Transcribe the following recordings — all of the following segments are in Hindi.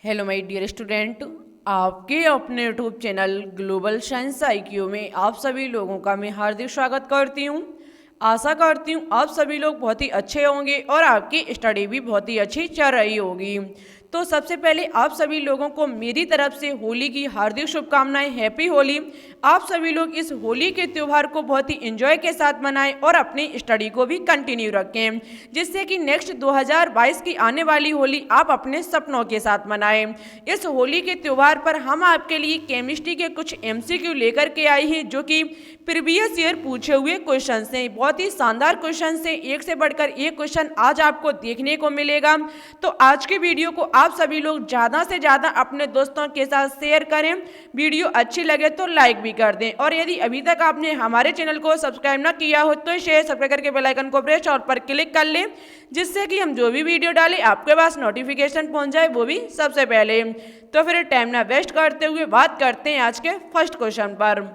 हेलो माय डियर स्टूडेंट, आपके अपने YouTube channel global science IQ में आप सभी लोगों का मैं हार्दिक स्वागत करती हूँ। आशा करती हूँ आप सभी लोग बहुत ही अच्छे होंगे और आपकी स्टडी भी बहुत ही अच्छी चल रही होगी। तो सबसे पहले आप सभी लोगों को मेरी तरफ से होली की हार्दिक शुभकामनाएं। हैप्पी होली। आप सभी लोग इस होली के त्यौहार को बहुत ही एंजॉय के साथ मनाएं और अपनी स्टडी को भी कंटिन्यू रखें, जिससे कि नेक्स्ट 2022 की आने वाली होली आप अपने सपनों के साथ मनाएं। इस होली के त्यौहार पर हम आपके लिए केमिस्ट्री के कुछ एमसीक्यू लेकर के आए हैं, जो कि प्रीवियस ईयर पूछे हुए क्वेश्चन हैं। बहुत ही शानदार क्वेश्चन से एक से बढ़कर एक क्वेश्चन आज आपको देखने को मिलेगा। तो आज के वीडियो को आप सभी लोग ज़्यादा से ज़्यादा अपने दोस्तों के साथ शेयर करें। वीडियो अच्छी लगे तो लाइक भी कर दें, और यदि अभी तक आपने हमारे चैनल को सब्सक्राइब ना किया हो तो शेयर सब्सक्राइब करके बेल आइकन को प्रेस ऑल पर क्लिक कर लें, जिससे कि हम जो भी वीडियो डालें आपके पास नोटिफिकेशन पहुंच जाए, वो भी सबसे पहले। तो फिर टाइम ना वेस्ट करते हुए बात करते हैं आज के फर्स्ट क्वेश्चन पर।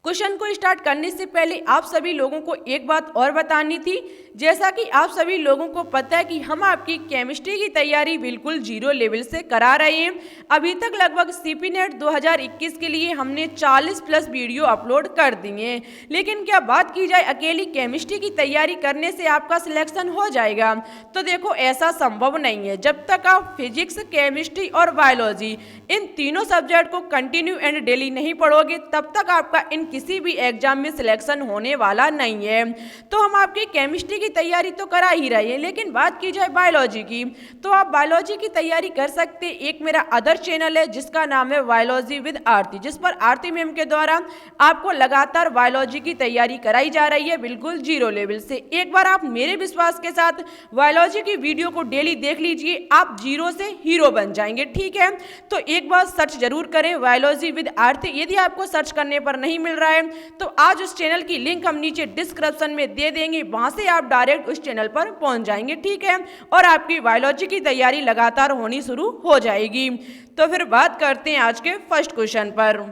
क्वेश्चन को स्टार्ट करने से पहले आप सभी लोगों को एक बात और बतानी थी। जैसा कि आप सभी लोगों को पता है कि हम आपकी केमिस्ट्री की तैयारी बिल्कुल जीरो लेवल से करा रहे हैं। अभी तक लगभग सीपी नेट 2021 के लिए हमने 40 प्लस वीडियो अपलोड कर दिए हैं, लेकिन क्या बात की जाए अकेली केमिस्ट्री की तैयारी करने से आपका सिलेक्शन हो जाएगा? तो देखो, ऐसा संभव नहीं है। जब तक आप फिजिक्स, केमिस्ट्री और बायोलॉजी इन तीनों सब्जेक्ट को कंटिन्यू एंड डेली नहीं पढ़ोगे, तब तक आपका इन किसी भी एग्जाम में सिलेक्शन होने वाला नहीं है। तो हम आपकी केमिस्ट्री की तैयारी तो करा ही रहे हैं, लेकिन बात की जाए बायोलॉजी की, तो आप बायोलॉजी की तैयारी कर सकते हैं। एक मेरा अदर चैनल है जिसका नाम है बायोलॉजी विद आरती, जिस पर आरती मैम के द्वारा आपको लगातार बायोलॉजी की तैयारी कराई जा रही है, बिल्कुल जीरो लेवल से। एक बार आप मेरे विश्वास के साथ बायोलॉजी की वीडियो को डेली देख लीजिए, आप जीरो से हीरो बन जाएंगे। ठीक है, तो एक बार सर्च जरूर करें बायोलॉजी विद आरती। यदि आपको सर्च करने पर नहीं मिल रहा है तो आज उस चैनल की लिंक हम नीचे डिस्क्रिप्शन में दे देंगे, वहां से आप डायरेक्ट उस चैनल पर पहुंच जाएंगे। ठीक है, और आपकी बायोलॉजी की तैयारी लगातार होनी शुरू हो जाएगी। तो फिर बात करते हैं आज के फर्स्ट क्वेश्चन पर।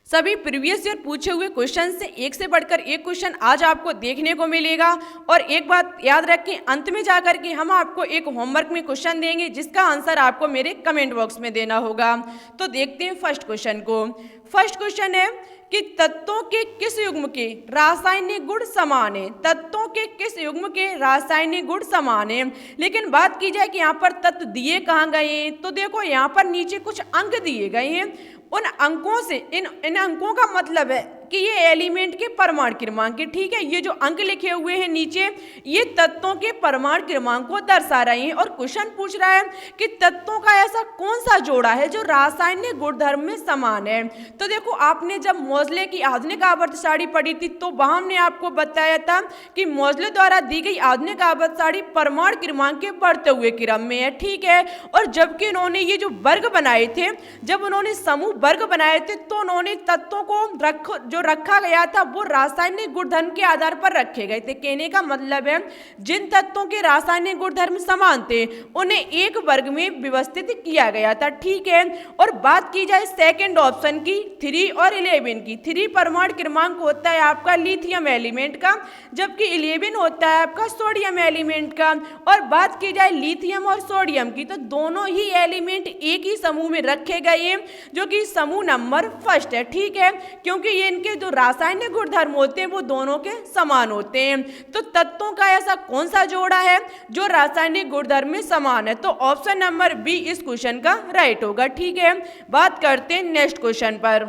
सभी प्रीवियस ईयर पूछे हुए क्वेश्चन से एक से बढ़कर एक क्वेश्चन आज आपको देखने को मिलेगा। और एक बात याद रखें, अंत में जाकर के हम आपको एक होमवर्क में क्वेश्चन देंगे, जिसका आंसर आपको मेरे कमेंट बॉक्स में देना होगा। तो देखते हैं फर्स्ट क्वेश्चन को। फर्स्ट क्वेश्चन है कि तत्वों के किस युग्म के रासायनिक गुण समान है? तत्वों के किस युग्म के रासायनिक गुण समान है? लेकिन बात की जाए कि यहाँ पर तत्व दिए कहाँ गए हैं, तो देखो यहाँ पर नीचे कुछ अंक दिए गए हैं। उन अंकों से इन अंकों का मतलब है कि ये एलिमेंट के परमाणु क्रमांक है। ठीक है, ये जो अंक लिखे हुए हैं नीचे, ये तत्वों के परमाणु क्रमांक को दर्शा रहे हैं। और क्वेश्चन पूछ रहा है कि तत्वों का ऐसा कौन सा जोड़ा है जो रासायनिक गुणधर्म में समान है? तो देखो, आपने जब मोजले की आधुनिक आवर्त सारणी पढ़ी थी, तो वहां हमने आपको बताया था कि मोजले द्वारा दी गई आधुनिक आवर्त सारणी परमाणु क्रमांक के बढ़ते हुए क्रम में है। ठीक है, और जबकि उन्होंने ये जो वर्ग बनाए थे, जब उन्होंने समूह वर्ग बनाए थे, तो उन्होंने तत्वों को रखा गया था वो रासायनिक गुणधर्म के आधार पर रखे गए थे। कहने का मतलब है जिन तत्वों के रासायनिक गुणधर्म समान थे उन्हें एक वर्ग में व्यवस्थित किया गया था। ठीक है, और बात की जाए सेकंड ऑप्शन की, 3 और 11 की। 3 परमाणु क्रमांक होता है आपका लिथियम एलिमेंट का, जबकि 11 होता है आपका सोडियम एलिमेंट का। और बात की जाए लिथियम और सोडियम की, तो दोनों ही एलिमेंट एक ही समूह में रखे गए हैं, जो कि समूह नंबर फर्स्ट है। ठीक है, क्योंकि ये इनके जो रासायनिक गुणधर्म होते हैं वो दोनों के समान होते हैं। तो तत्वों का ऐसा कौन सा जोड़ा है जो रासायनिक गुणधर्म में समान है? तो ऑप्शन नंबर बी इस क्वेश्चन का राइट होगा। ठीक है, बात करते हैं नेक्स्ट क्वेश्चन पर।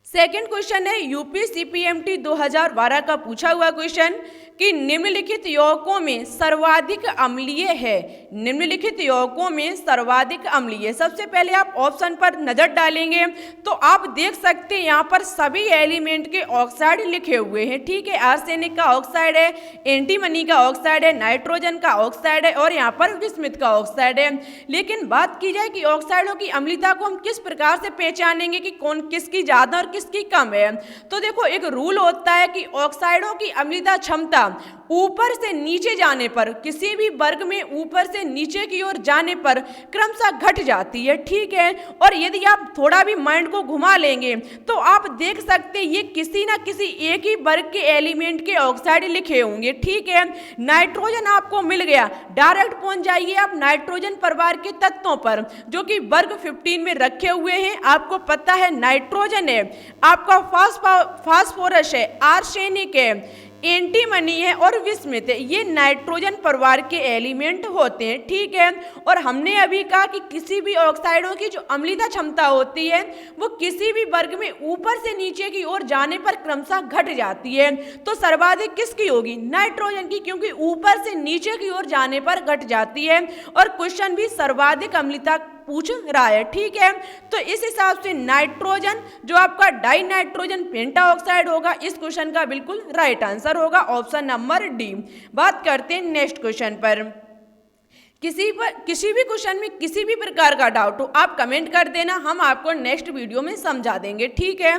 सेकंड क्वेश्चन है यूपी सीपीएमटी 2012 का पूछा हुआ क्वेश्चन कि निम्नलिखित यौगिकों में सर्वाधिक अम्लीय है। निम्नलिखित यौगिकों में सर्वाधिक अम्लीय, सबसे पहले आप ऑप्शन पर नजर डालेंगे तो आप देख सकते हैं यहाँ पर सभी एलिमेंट के ऑक्साइड लिखे हुए हैं। ठीक है, आर्सेनिक का ऑक्साइड है, एंटीमनी का ऑक्साइड है, नाइट्रोजन का ऑक्साइड है, और यहाँ पर विस्मित का ऑक्साइड है। लेकिन बात की जाए कि ऑक्साइडों की अम्लता को हम किस प्रकार से पहचानेंगे कि कौन किसकी ज्यादा और किसकी कम है? तो देखो, एक रूल होता है कि ऑक्साइडों की अम्लता क्षमता क्रमशः ऊपर से नीचे जाने पर, किसी भी वर्ग में ऊपर से नीचे की ओर जाने पर क्रमशः घट जाती है, ठीक है। और यदि आप थोड़ा भी माइंड को घुमा लेंगे तो आप देख सकते हैं ये किसी ना किसी एक ही वर्ग के एलिमेंट के ऑक्साइड लिखे होंगे, ठीक है। नाइट्रोजन आपको मिल गया, डायरेक्ट पहुंच जाइए आप नाइट्रोजन परिवार के तत्वों पर जो कि वर्ग 15 में रखे हुए हैं। आपको पता है नाइट्रोजन है, आपका फास्फोरस है, आर्सेनिक है, एंटीमनी है और विस्मित है, ये नाइट्रोजन परिवार के एलिमेंट होते हैं, ठीक है। और हमने अभी कहा कि किसी भी ऑक्साइडों की जो अम्लीता क्षमता होती है वो किसी भी वर्ग में ऊपर से नीचे की ओर जाने पर क्रमशः घट जाती है। तो सर्वाधिक किसकी होगी? नाइट्रोजन की, क्योंकि ऊपर से नीचे की ओर जाने पर घट जाती है। और क्वेश्चन भी सर्वाधिक अम्लीता पूछ रहा है, ठीक है। तो इस हिसाब से नाइट्रोजन जो आपका डाई नाइट्रोजन पेंटाऑक्साइड होगा इस क्वेश्चन का बिल्कुल राइट आंसर होगा ऑप्शन नंबर डी। बात करते हैं नेक्स्ट क्वेश्चन पर। किसी भी क्वेश्चन में किसी भी प्रकार का डाउट हो आप कमेंट कर देना, हम आपको नेक्स्ट वीडियो में समझा देंगे, ठीक है।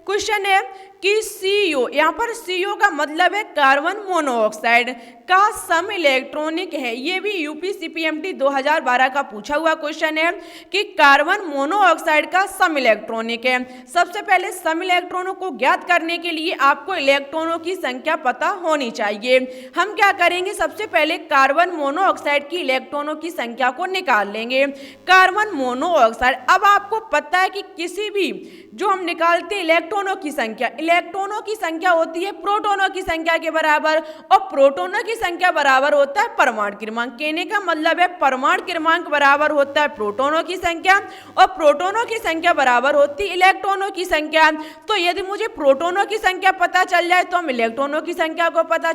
क्वेश्चन है कि CO, यहाँ पर CO का मतलब है कार्बन मोनोऑक्साइड का सम इलेक्ट्रॉनिक है। ये भी UPCPMT 2012 का पूछा हुआ क्वेश्चन है कि कार्बन मोनोऑक्साइड का सम इलेक्ट्रॉनिक है। सबसे पहले सम इलेक्ट्रॉनों को ज्ञात करने के लिए आपको इलेक्ट्रॉनों की संख्या पता होनी चाहिए। हम क्या करेंगे, सबसे पहले कार्बन मोनोऑक्साइड की इलेक्ट्रॉनों की संख्या को निकाल लेंगे। कार्बन मोनोऑक्साइड, अब आपको पता है कि किसी भी जो हम निकालते हैं इलेक्ट्रॉनों की संख्या होती है प्रोटॉनों की संख्या के बराबर, और प्रोटॉनों की संख्या बराबर होता है परमाणु क्रमांक। कहने का मतलब है परमाणु क्रमांक बराबर होता है प्रोटॉनों की संख्या और प्रोटॉनों की संख्या बराबर होती है इलेक्ट्रॉनों की संख्या। तो यदि मुझे प्रोटॉनों की संख्या पता चल जाए तो हम इलेक्ट्रॉनों की संख्या को पता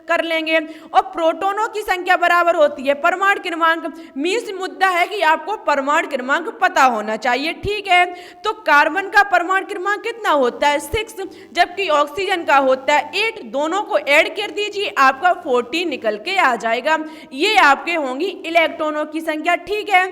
कर लेंगे, और प्रोटॉनों की संख्या बराबर होती है परमाणु क्रमांक। मीन्स मुद्दा है कि आपको परमाणु क्रमांक पता होना चाहिए, ठीक है। तो कार्बन का परमाणु क्रमांक कितना होता है? 6, जबकि ऑक्सीजन का होता है 8। दोनों को ऐड कर दीजिए, आपका 14 निकल के आ जाएगा। ये आपके होंगी इलेक्ट्रॉनों की संख्या, ठीक है।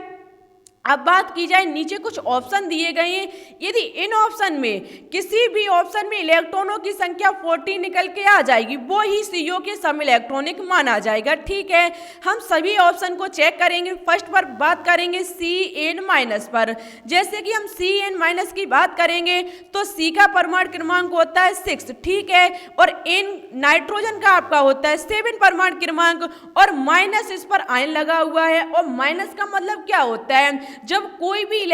अब बात की जाए, नीचे कुछ ऑप्शन दिए गए हैं, यदि इन ऑप्शन में किसी भी ऑप्शन में इलेक्ट्रॉनों की संख्या 14 निकल के आ जाएगी वो ही CO के सम इलेक्ट्रॉनिक माना जाएगा, ठीक है। हम सभी ऑप्शन को चेक करेंगे। फर्स्ट पर बात करेंगे CN- पर। जैसे कि हम CN- की बात करेंगे तो C का परमाणु क्रमांक होता है 6, ठीक है, और N नाइट्रोजन का आपका होता है 7 परमाणु क्रमांक, और माइनस इस पर आयन लगा हुआ है। और माइनस का मतलब क्या होता है? जब कोई भी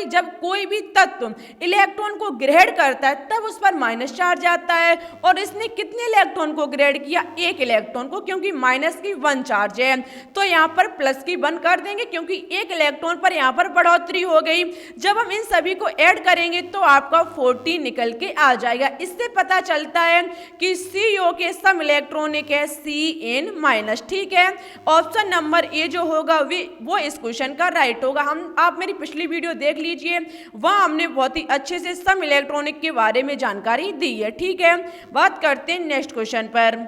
जब कोई भी तत्व इलेक्ट्रॉन को ग्रहण करता है तब उस पर माइनस चार्ज आता है। और इसने कितने इलेक्ट्रॉन को ग्रहण किया? 1 इलेक्ट्रॉन को, क्योंकि माइनस की 1 चार्ज है। तो यहाँ पर प्लस की 1 कर देंगे क्योंकि 1 इलेक्ट्रॉन पर यहाँ पर बढ़ोतरी हो गई। जब हम इन सभी को ऐड करेंगे तो आपका 14 निकल के आ जाएगा। इससे पता चलता है कि CO के सम इलेक्ट्रॉनिक है CN-, ठीक है। ऑप्शन नंबर ए जो होगा वो इस क्वेश्चन का राइट होगा। आप मेरी पिछली वीडियो देख लीजिए, वहां हमने बहुत ही अच्छे से सम इलेक्ट्रॉनिक के बारे में जानकारी दी है, ठीक है। बात करते हैं नेक्स्ट क्वेश्चन पर।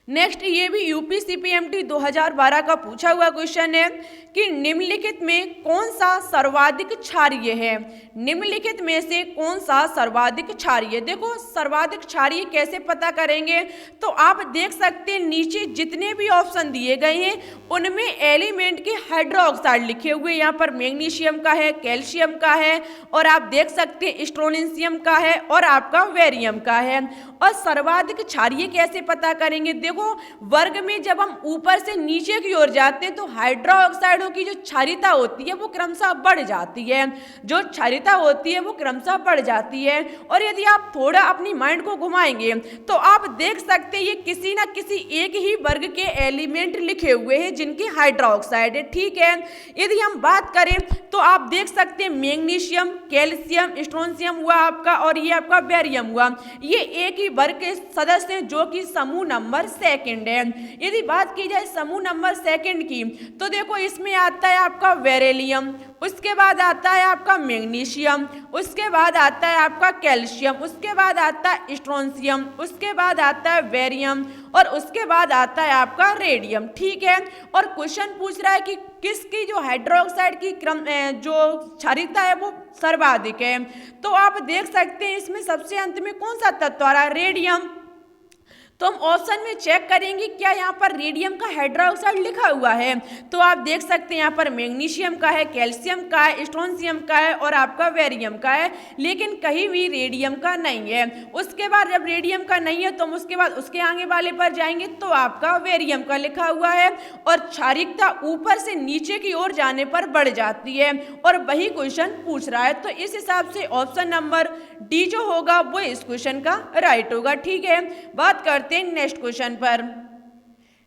नेक्स्ट ये भी UPCPMT 2012 का पूछा हुआ क्वेश्चन है कि निम्नलिखित में कौन सा सर्वाधिक क्षारीय है? निम्नलिखित में से कौन सा सर्वाधिक क्षारीय? देखो सर्वाधिक क्षारीय कैसे पता करेंगे, तो आप देख सकते हैं नीचे जितने भी ऑप्शन दिए गए हैं उनमें एलिमेंट के हाइड्रोक्साइड लिखे हुए, यहाँ पर मैग्नीशियम का है, कैल्शियम का है, और आप देख सकते हैं स्ट्रोनेशियम का है और आपका बेरियम का है। और सर्वाधिक क्षारीय कैसे पता करेंगे? देखो वर्ग में जब हम ऊपर से नीचे की ओर जाते हैं तो हाइड्रोक्साइडों की जो क्षारीयता होती है वो क्रमशः बढ़ जाती है, जो क्षारीयता होती है वो क्रमशः बढ़ जाती है। और यदि आप थोड़ा अपनी माइंड को घुमाएंगे तो आप देख सकते हैं ये किसी ना किसी एक ही वर्ग के एलिमेंट लिखे हुए हैं जिनकी हाइड्रोक्साइड है, ठीक है। यदि हम बात करें तो आप देख सकते हैं मैग्नीशियम, कैल्शियम, स्ट्रोनशियम हुआ आपका, और ये आपका बेरियम हुआ, ये एक ही वर्ग के सदस्य हैं जो कि समूह नंबर 2 है। यदि बात की जाए समूह नंबर 2 की तो देखो इसमें आता है आपका बेरिलियम, उसके बाद आता है आपका मैग्नीशियम, उसके बाद आता है आपका कैल्शियम, उसके बाद आता है स्ट्रोनशियम, उसके बाद आता है बेरियम, और उसके बाद आता है आपका रेडियम, ठीक है। और क्वेश्चन पूछ रहा है कि किसकी जो हाइड्रोक्साइड की जो क्षारीयता है वो सर्वाधिक है। तो आप देख सकते हैं इसमें सबसे अंत में कौन सा तत्व आ रहा है? रेडियम। तो हम ऑप्शन में चेक करेंगे क्या यहाँ पर रेडियम का हाइड्रोक्साइड लिखा हुआ है, तो आप देख सकते हैं यहाँ पर मैग्नीशियम का है, कैल्शियम का है, स्ट्रोंशियम का है और आपका बेरियम का है, लेकिन कहीं भी रेडियम का नहीं है। उसके बाद जब रेडियम का नहीं है तो हम उसके बाद उसके आगे वाले पर जाएंगे तो आपका बेरियम का लिखा हुआ है और क्षारिकता ऊपर से नीचे की ओर जाने पर बढ़ जाती है और वही क्वेश्चन पूछ रहा है। तो इस हिसाब से ऑप्शन नंबर डी जो होगा वो इस क्वेश्चन का राइट होगा। ठीक है, बात करते हैं नेक्स्ट क्वेश्चन पर।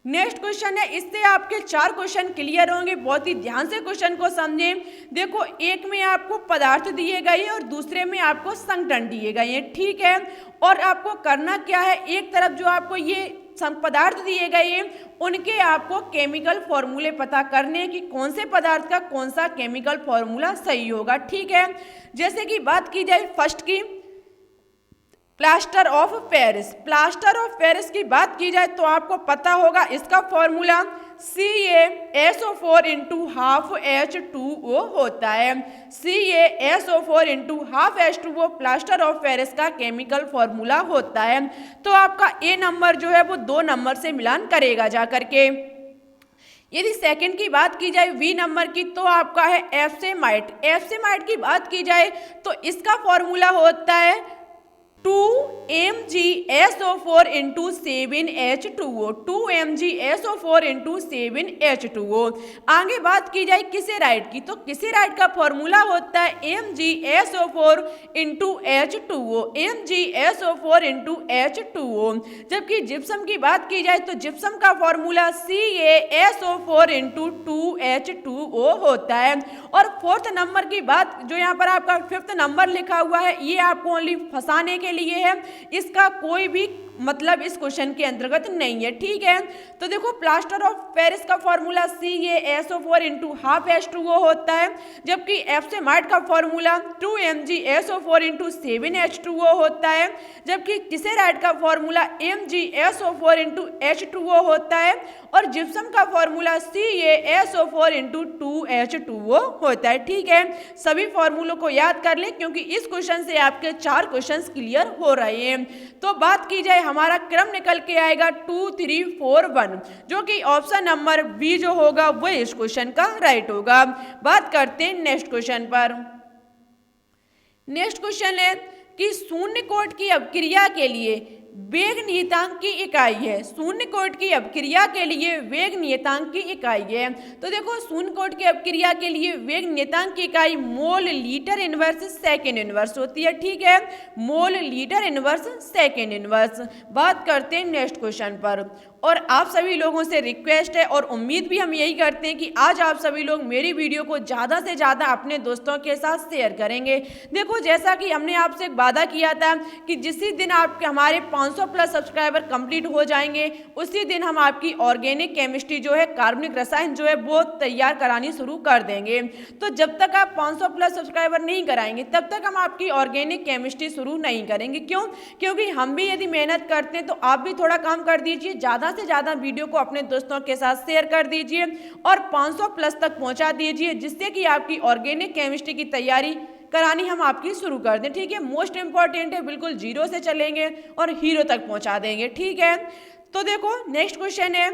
नेक्स्ट क्वेश्चन है, इससे आपके 4 क्वेश्चन क्लियर होंगे। बहुत ही ध्यान से क्वेश्चन को समझें। देखो, एक में आपको पदार्थ दिए गए हैं और दूसरे में आपको संघटन दिए गए हैं। ठीक है, और आपको करना क्या है, एक तरफ जो आपको ये पदार्थ दिए गए हैं उनके आपको केमिकल फॉर्मूले पता करने हैं कि कौन से पदार्थ का कौन सा केमिकल फॉर्मूला सही होगा। ठीक है, जैसे कि बात की जाए फर्स्ट की plaster of Paris. Plaster of Paris की बात की जाए तो आपको पता होगा इसका formula CaSO4 into half H2O होता है। CaSO4 into half H2O plaster of Paris का केमिकल फॉर्मूला होता है। तो आपका ए नंबर जो है वो 2 नंबर से मिलान करेगा जा करके। यदि सेकंड की बात की जाए वी नंबर की तो आपका है एफसेमाइट। एफसेमाइट की बात की जाए तो इसका फॉर्मूला होता है 2mgSO4 into 7H2O। 2mgSO4 into 7H2O। आगे बात की जाए किसेराइट की तो किसेराइट का फॉर्मूला होता है mgSO4 into H2O। mgSO4 into H2O। जबकि जिप्सम की बात की जाए तो जिप्सम का फॉर्मूला CaSO4 इंटू 2H2O होता है। और फोर्थ नंबर की बात जो यहाँ पर आपका 5th नंबर लिखा हुआ है ये आपको ओनली फंसाने के लिए है, इसका कोई भी मतलब इस क्वेश्चन के अंतर्गत नहीं है। ठीक है, तो देखो प्लास्टर ऑफ पेरिस का formula CaSO4 into half H2O होता है, जबकि एफसेमाइट का फॉर्मूला 2mgSO4 इंटू 7H2O होता है, जबकि किसेराइट का फॉर्मूला mgSO4 इंटू H2O होता है और जिप्सम का फॉर्मूला CaSO4 इंटू 2H2O होता है। ठीक है, सभी फॉर्मूलों को याद कर लें क्योंकि इस क्वेश्चन से आपके 4 क्वेश्चन क्लियर हो रहे हैं। तो बात की जाए हमारा क्रम निकल के आएगा 2 3 4 1, जो कि ऑप्शन नंबर बी जो होगा वो इस क्वेश्चन का राइट होगा। बात करते हैं नेक्स्ट क्वेश्चन पर। नेक्स्ट क्वेश्चन है कि शून्य कोट की अपक्रिया के लिए वेग नियतांक की इकाई है। शून्य कोट की अपक्रिया के लिए वेग नियतांक की इकाई है। तो देखो शून्य कोट की अपक्रिया के लिए वेग नियतांक की इकाई mole litre inverse second inverse होती है। ठीक है, mole litre inverse second inverse. बात करते हैं नेक्स्ट क्वेश्चन पर। और आप सभी लोगों से रिक्वेस्ट है और उम्मीद भी हम यही करते हैं कि आज आप सभी लोग मेरी वीडियो को ज़्यादा से ज़्यादा अपने दोस्तों के साथ शेयर करेंगे। देखो जैसा कि हमने आपसे एक वादा किया था कि जिस दिन आपके हमारे 500 प्लस सब्सक्राइबर कंप्लीट हो जाएंगे उसी दिन हम आपकी ऑर्गेनिक केमिस्ट्री जो है कार्बनिक रसायन जो है वो तैयार करानी शुरू कर देंगे। तो जब तक आप 500 प्लस सब्सक्राइबर नहीं कराएंगे तब तक हम आपकी ऑर्गेनिक केमिस्ट्री शुरू नहीं करेंगे। क्यों? क्योंकि हम भी यदि मेहनत करते हैं तो आप भी थोड़ा काम कर दीजिए, ज़्यादा से ज़्यादा वीडियो को अपने दोस्तों के साथ शेयर कर दीजिए और 500 प्लस तक पहुंचा दीजिए, जिससे कि आपकी ऑर्गेनिक केमिस्ट्री की तैयारी करानी हम आपकी शुरू कर दें। ठीक है, मोस्ट इंपॉर्टेंट है, बिल्कुल 0 से चलेंगे और हीरो तक पहुंचा देंगे। ठीक है, तो देखो नेक्स्ट क्वेश्चन है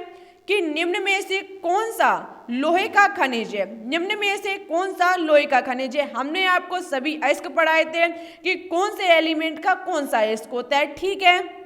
कि निम्न में से कौन सा लोहे का खनिज है। निम्न में से कौन सा लोहे का खनिज है। हमने आपको सभी अयस्क पढ़ाए थे कि कौन से एलिमेंट का कौन सा अयस्क होता है। ठीक है,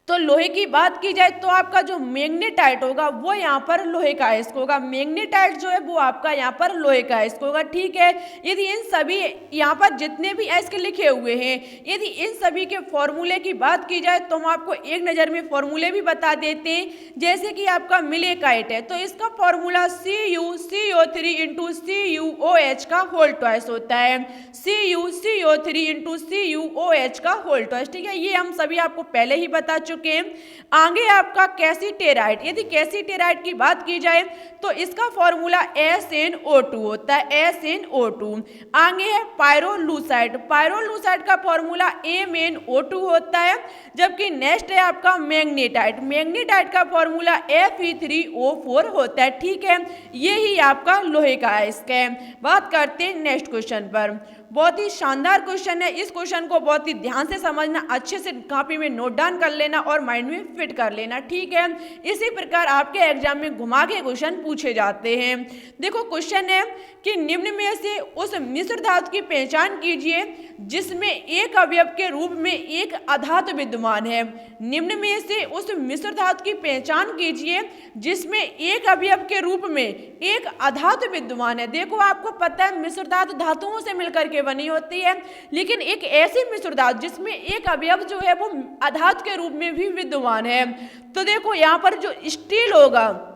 तो लोहे की बात की जाए तो आपका जो मैग्नेटाइट होगा वो यहाँ पर लोहे का अयस्क होगा। मैग्नेटाइट जो है वो आपका यहाँ पर लोहे का अयस्क होगा। ठीक है, यदि इन सभी यहाँ पर जितने भी अयस्क लिखे हुए हैं यदि इन सभी के फॉर्मूले की बात की जाए तो हम आपको एक नज़र में फॉर्मूले भी बता देते हैं। जैसे कि आपका मिलेकाइट है तो इसका फॉर्मूला CuCO3 इंटू CuOH का होल ट्वाइस होता है। CuCO3 इंटू CuOH का होल ट्वाइस। ठीक है, ये हम सभी आपको पहले ही बता चुके। आगे आपका कैसीटेराइट, यदि कैसीटेराइट की बात की जाए तो इसका फॉर्मूला SnO2 होता है, SnO2। आगे है पायरोलूसाइड। पायरोलूसाइड का फॉर्मूला MnO2 होता है। जबकि नेक्स्ट है आपका मैग्नेटाइट। मैग्नेटाइट का फॉर्मूला Fe3O4 होता है। ठीक है, यही आपका लोहे का अयस्क है। बात करते हैं नेक्स्ट क्वेश्चन पर। बहुत ही शानदार क्वेश्चन है। इस क्वेश्चन को बहुत ही ध्यान से समझना, अच्छे से कॉपी में नोट डाउन कर लेना और माइंड में फिट कर लेना, ठीक है। इसी प्रकार आपके एग्जाम में घुमा के क्वेश्चन पूछे जाते हैं। देखो क्वेश्चन है कि निम्न में से उस मिश्र धातु की पहचान कीजिए जिसमें एक अवयव के रूप में एक अधातु विद्यमान है। निम्न में से उस मिश्र धातु की पहचान कीजिए जिसमें एक अवयव के रूप में एक अधातु विद्यमान है। देखो आपको पता है मिश्र धातु धातुओं से मिलकर के बनी होती है, लेकिन एक ऐसी मिश्र धातु जिसमें एक अवयव जो है वो अधातु के रूप में भी विद्यमान है। तो देखो यहाँ पर जो स्टील होगा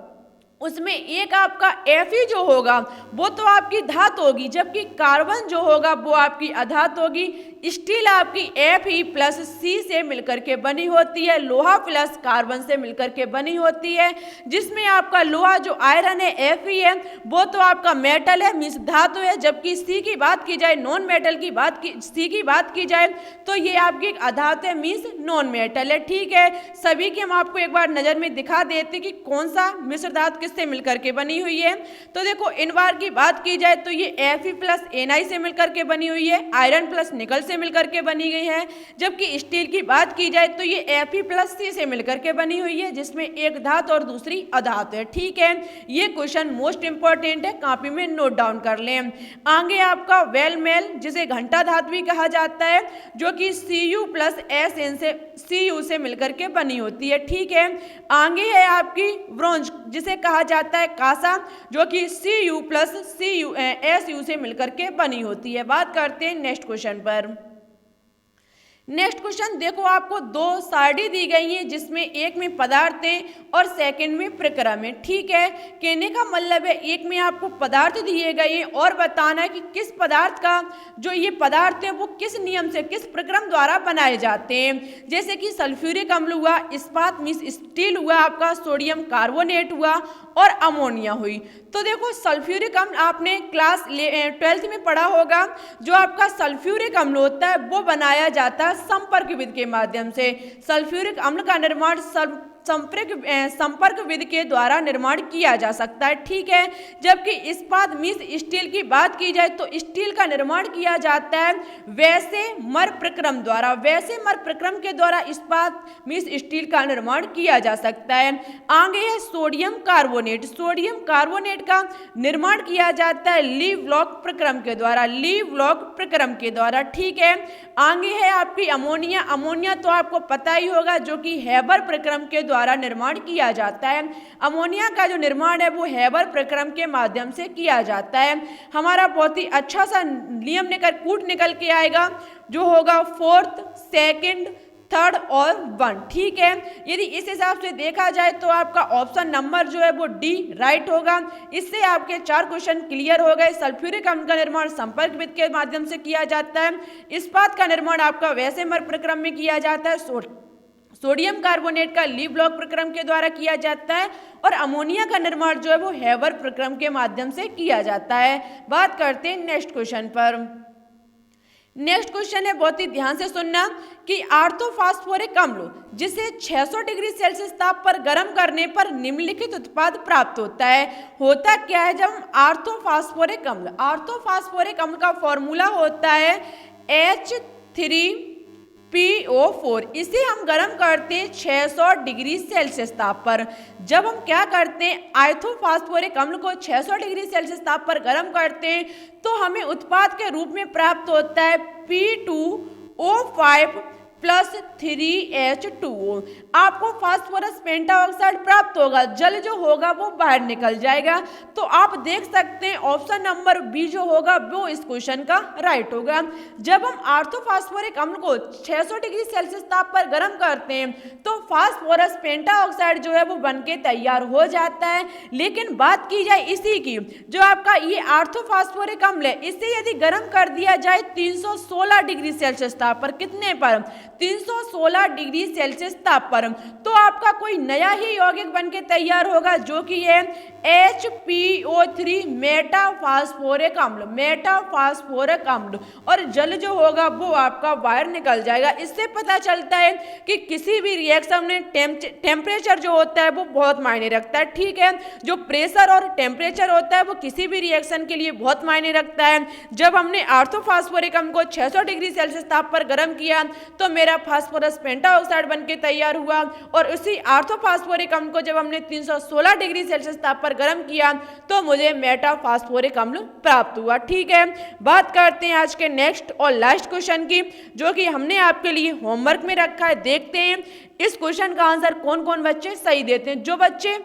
उसमें एक आपका Fe जो होगा वो तो आपकी धातु होगी, जबकि कार्बन जो होगा वो आपकी अधातु होगी। स्टील आपकी Fe प्लस C से मिलकर के बनी होती है, लोहा प्लस कार्बन से मिलकर के बनी होती है, जिसमें आपका लोहा जो आयरन है Fe है वो तो आपका मेटल है, मीन्स धातु है, जबकि C की बात की जाए, नॉन मेटल की C की बात की जाए तो ये आपकी एक अधातु है, मीन्स नॉन मेटल है, ठीक है। सभी की हम आपको एक बार नजर में दिखा देते कि कौन सा मिश्र धातु से मिलकर के बनी हुई है। तो देखो इन बार की बात की जाए तो ये Fe प्लस Na से मिलकर के बनी हुई है, आयरन प्लस निकल से मिलकर के बनी गई है, जबकि स्टील की बात की जाए तो ये Fe प्लस C से मिलकर के बनी हुई है, जिसमें एक धातु और दूसरी अधातु है, ठीक है। ये क्वेश्चन मोस्ट इंपॉर्टेंट है, कॉपी में नोट डाउन कर लें। आगे आपका वेल मेल जिसे घंटा धातु भी कहा जाता है, जो कि Cu प्लस Sn से Cu से मिलकर के बनी होती है, ठीक है। आगे है आपकी ब्रोंज जिसे कहा जाता है कांसा, जो कि Cu प्लस Su से मिलकर के बनी होती है। बात करते हैं नेक्स्ट क्वेश्चन पर। नेक्स्ट क्वेश्चन देखो आपको दो सारणी दी गई है, जिसमें एक में पदार्थ है और सेकंड में प्रक्रम है, ठीक है। कहने का मतलब है एक में आपको पदार्थ दिए गए हैं और बताना है कि किस पदार्थ का जो ये पदार्थ है वो किस नियम से, किस प्रक्रम द्वारा बनाए जाते हैं। जैसे कि सल्फ्यूरिक अम्ल हुआ, इस्पात मीन्स स्टील हुआ, आपका सोडियम कार्बोनेट हुआ और अमोनिया हुई। तो देखो सल्फ्यूरिक अम्ल आपने क्लास 12th में पढ़ा होगा। जो आपका सल्फ्यूरिक अम्ल होता है वो बनाया जाता है संपर्क विधि के माध्यम से। सल्फ्यूरिक अम्ल का निर्माण संपर्क विधि के द्वारा निर्माण किया जा सकता है, ठीक है। जबकि इस्पात मीन्स स्टील की बात की जाए तो स्टील का निर्माण किया जाता है वैसे मर प्रक्रम द्वारा। वैसे मर प्रक्रम के द्वारा इस्पात मीन्स स्टील का निर्माण किया जा सकता है। आगे है सोडियम कार्बोनेट। सोडियम कार्बोनेट का निर्माण किया जाता है लीवलॉक प्रक्रम के द्वारा, लीवलॉक प्रक्रम के द्वारा, ठीक है। आगे है आपकी अमोनिया। अमोनिया तो आपको पता ही होगा, जो कि हैबर प्रक्रम के द्वारा निर्माण किया जाता है। अमोनिया का जो निर्माण है वो हैबर प्रक्रम के माध्यम से किया जाता है। हमारा बहुत ही अच्छा सा नियम कूट निकल के आएगा, जो होगा 4th, 2nd, 3rd और 1, ठीक है। यदि इस हिसाब से देखा जाए तो आपका ऑप्शन नंबर जो है वो डी राइट होगा। इससे आपके 4 क्वेश्चन क्लियर हो गए। सल्फ्यूरिक अम्ल का निर्माण संपर्क विधि के माध्यम से किया जाता है। इस्पात का निर्माण आपका वैसे मर प्रक्रम में किया जाता है। सोडियम कार्बोनेट का लीवलॉक प्रक्रम के द्वारा किया जाता है और अमोनिया का निर्माण जो है वो हैबर प्रक्रम के माध्यम से किया जाता है। बात करते हैं नेक्स्ट क्वेश्चन पर। नेक्स्ट क्वेश्चन है, बहुत ही ध्यान से सुनना, कि आर्थोफॉस्फोरिक अम्ल जिसे 600 डिग्री सेल्सियस ताप पर गर्म करने पर निम्नलिखित उत्पाद प्राप्त होता है। होता क्या है जब हम आर्थोफॉस्फोरिक अम्ल का फॉर्मूला होता है H3PO4। इसे हम गर्म करते हैं 600 डिग्री सेल्सियस ताप पर। जब हम क्या करते हैं आर्थोफॉस्फोरिक अम्ल को 600 डिग्री सेल्सियस ताप पर गर्म करते हैं तो हमें उत्पाद के रूप में प्राप्त होता है P2O5 प्लस 3H2O। आपको फास्फोरस पेंटाऑक्साइड प्राप्त होगा, जल जो होगा वो बाहर निकल जाएगा। तो आप देख सकते हैं ऑप्शन नंबर बी जो होगा वो इस क्वेश्चन का राइट होगा। जब हम आर्थोफॉस्फोरिक अम्ल को 600 डिग्री सेल्सियस ताप पर गर्म करते हैं तो फास्फोरस पेंटाऑक्साइड जो है वो बनके तैयार हो जाता है। लेकिन बात की जाए इसी की, जो आपका ये आर्थोफॉस्फोरिक अम्ल है, इसे यदि गर्म कर दिया जाए 316 डिग्री सेल्सियस ताप पर, कितने पर 316 डिग्री सेल्सियस ताप पर, तो आपका कोई नया ही यौगिक बन के तैयार होगा जो कि है HPO3 मेटाफास्फोरिक अम्ल, मेटाफास्फोरिक अम्ल, और जल जो होगा वो आपका बाहर निकल जाएगा। इससे पता चलता है कि किसी भी रिएक्शन में टेम्परेचर जो होता है वो बहुत मायने रखता है। ठीक है, जो प्रेशर और टेम्परेचर होता है वो किसी भी रिएक्शन के लिए बहुत मायने रखता है। जब हमने ऑर्थोफॉस्फोरिक अम्ल को 600 डिग्री सेल्सियस ताप पर गर्म किया तो मेरा फास्फोरस पेंटाऑक्साइड बनके तैयार हुआ, और उसी ऑर्थोफॉस्फोरिक अम्ल को जब हमने 316 डिग्री सेल्सियस ताप पर गर्म किया तो मुझे मेटाफॉस्फोरिक अम्ल प्राप्त हुआ। ठीक है, बात करते हैं आज के नेक्स्ट और लास्ट क्वेश्चन की, जो कि हमने आपके लिए होमवर्क में रखा है। देखते हैं इस क्वेश्चन का आंसर कौन कौन बच्चे सही देते हैं। जो बच्चे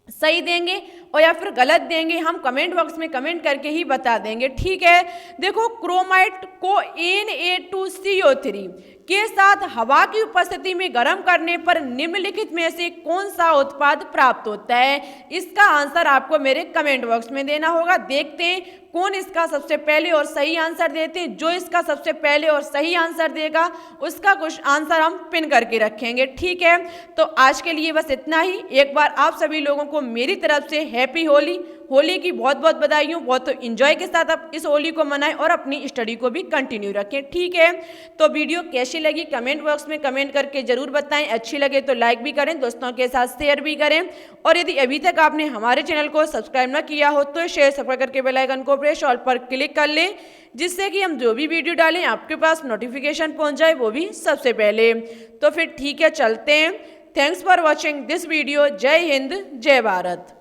सही देंगे और या फिर गलत देंगे हम कमेंट बॉक्स में कमेंट करके ही बता देंगे। ठीक है, देखो क्रोमाइट को Na2CO3 के साथ हवा की उपस्थिति में गर्म करने पर निम्नलिखित में से कौन सा उत्पाद प्राप्त होता है, इसका आंसर आपको मेरे कमेंट बॉक्स में देना होगा। देखते हैं कौन इसका सबसे पहले और सही आंसर देते हैं। जो इसका सबसे पहले और सही आंसर देगा उसका कुछ आंसर हम पिन करके रखेंगे। ठीक है, तो आज के लिए बस इतना ही। एक बार आप सभी लोगों को मेरी तरफ से हैप्पी होली, होली की बहुत बहुत बधाई हो। बहुत इंजॉय के साथ आप इस होली को मनाएं और अपनी स्टडी को भी कंटिन्यू रखें। ठीक है, तो वीडियो कैसी लगी कमेंट बॉक्स में कमेंट करके जरूर बताएं। अच्छी लगे तो लाइक भी करें, दोस्तों के साथ शेयर भी करें, और यदि अभी तक आपने हमारे चैनल को सब्सक्राइब न किया हो तो शेयर सब्सक्राइब करके बेल आइकन को प्रेस ऑल पर क्लिक कर लें, जिससे कि हम जो भी वीडियो डालें आपके पास नोटिफिकेशन पहुंच जाए, वो भी सबसे पहले। तो फिर ठीक है, चलते हैं। Thanks for watching this video. जय हिंद, जय भारत।